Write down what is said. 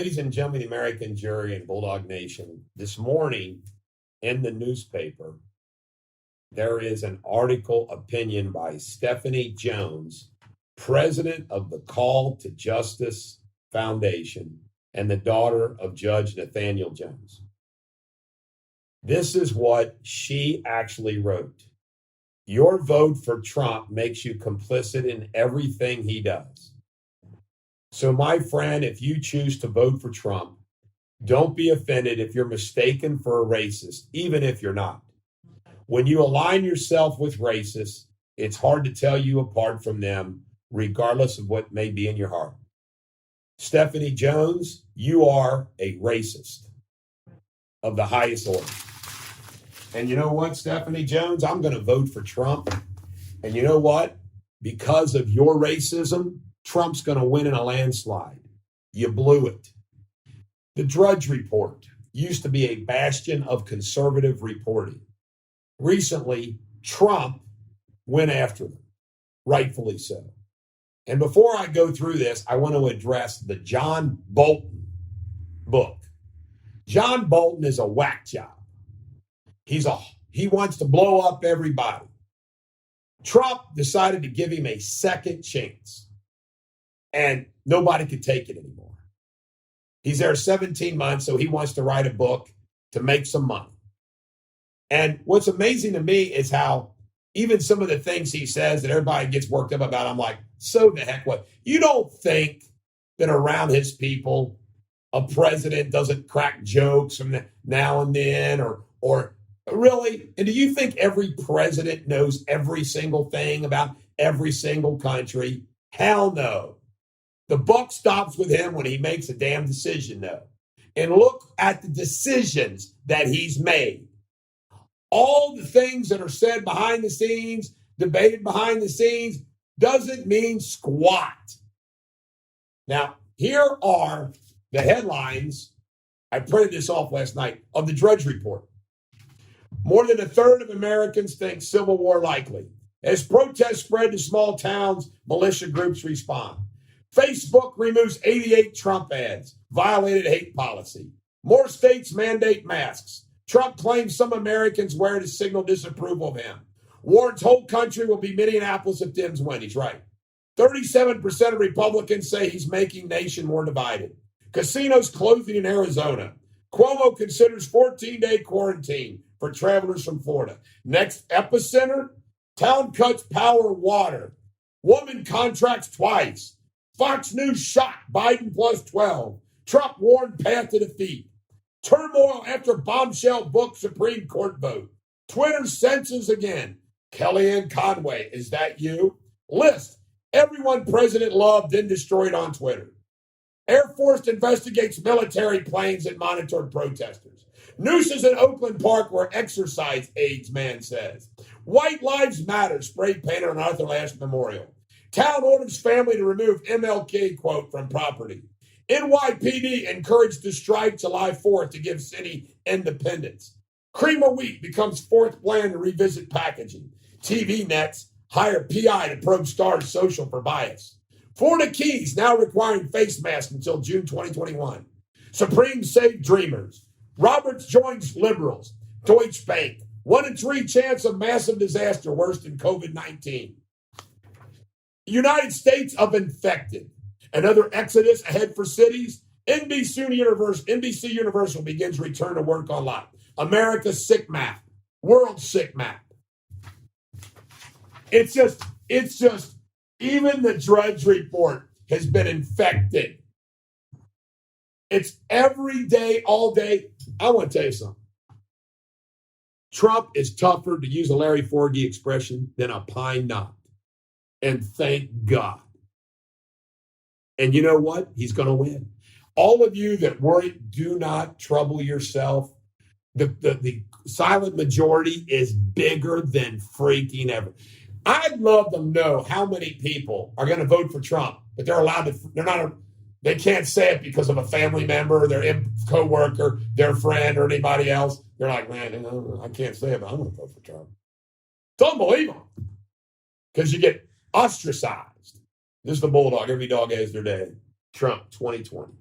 Ladies and gentlemen, the American jury and Bulldog Nation, this morning in the newspaper, there is an article opinion by Stephanie Jones, president of the Call to Justice Foundation and the daughter of Judge Nathaniel Jones. This is what she actually wrote. Your vote for Trump makes you complicit in everything he does. So, my friend, if you choose to vote for Trump, don't be offended if you're mistaken for a racist, even if you're not. When you align yourself with racists, it's hard to tell you apart from them, regardless of what may be in your heart. Stephanie Jones, you are a racist of the highest order. And you know what, Stephanie Jones? I'm going to vote for Trump. And you know what? Because of your racism, Trump's going to win in a landslide. You blew it. The Drudge Report used to be a bastion of conservative reporting. Recently, Trump went after them, rightfully so. And before I go through this, I want to address the John Bolton book. John Bolton is a whack job. He wants to blow up everybody. Trump decided to give him a second chance, and nobody could take it anymore. He's there 17 months, so he wants to write a book to make some money. And what's amazing to me is how even some of the things he says that everybody gets worked up about, I'm like, so the heck what? You don't think that around his people, a president doesn't crack jokes from now and then, or really? And do you think every president knows every single thing about every single country? Hell no. The buck stops with him when he makes a damn decision, though. And look at the decisions that he's made. All the things that are said behind the scenes, debated behind the scenes, doesn't mean squat. Now, here are the headlines. I printed this off last night of the Drudge Report. More than a third of Americans think civil war likely. As protests spread to small towns, militia groups respond. Facebook removes 88 Trump ads, violated hate policy. More states mandate masks. Trump claims some Americans wear to signal disapproval of him. Warren's whole country will be Minneapolis if Dems win. He's right. 37% of Republicans say he's making nation more divided. Casinos closing in Arizona. Cuomo considers 14-day quarantine for travelers from Florida. Next epicenter, town cuts power water. Woman contracts twice. Fox News shot Biden plus 12. Trump warned path to defeat. Turmoil after bombshell book Supreme Court vote. Twitter senses again. Kellyanne Conway, is that you? List everyone president loved then destroyed on Twitter. Air Force investigates military planes that monitored protesters. Nooses in Oakland Park where exercise aids man says. White Lives Matter spray painted on Arthur Ashe Memorial. Town orders family to remove MLK quote from property. NYPD encouraged to strike July 4th to give city independence. Cream of wheat becomes fourth plan to revisit packaging. TV nets hire PI to probe Star's social for bias. Florida Keys now requiring face masks until June 2021. Supreme save dreamers. Roberts joins liberals. Deutsche Bank. 1 in 3 chance of massive disaster worse than COVID-19. United States of infected. Another exodus ahead for cities. NBC Universal begins return to work online. America's sick map. World sick map. It's just, even the Drudge Report has been infected. It's every day, all day. I want to tell you something. Trump is tougher, to use a Larry Forgy expression, than a pine knot. And thank God. And you know what? He's going to win. All of you that worry, do not trouble yourself. The silent majority is bigger than freaking ever. I'd love to know how many people are going to vote for Trump, but they can't say it because of a family member, their co-worker, their friend, or anybody else. They're like, man, I can't say it, but I'm going to vote for Trump. It's unbelievable. Because you get ostracized. This is the Bulldog. Every dog has their day. Trump 2020.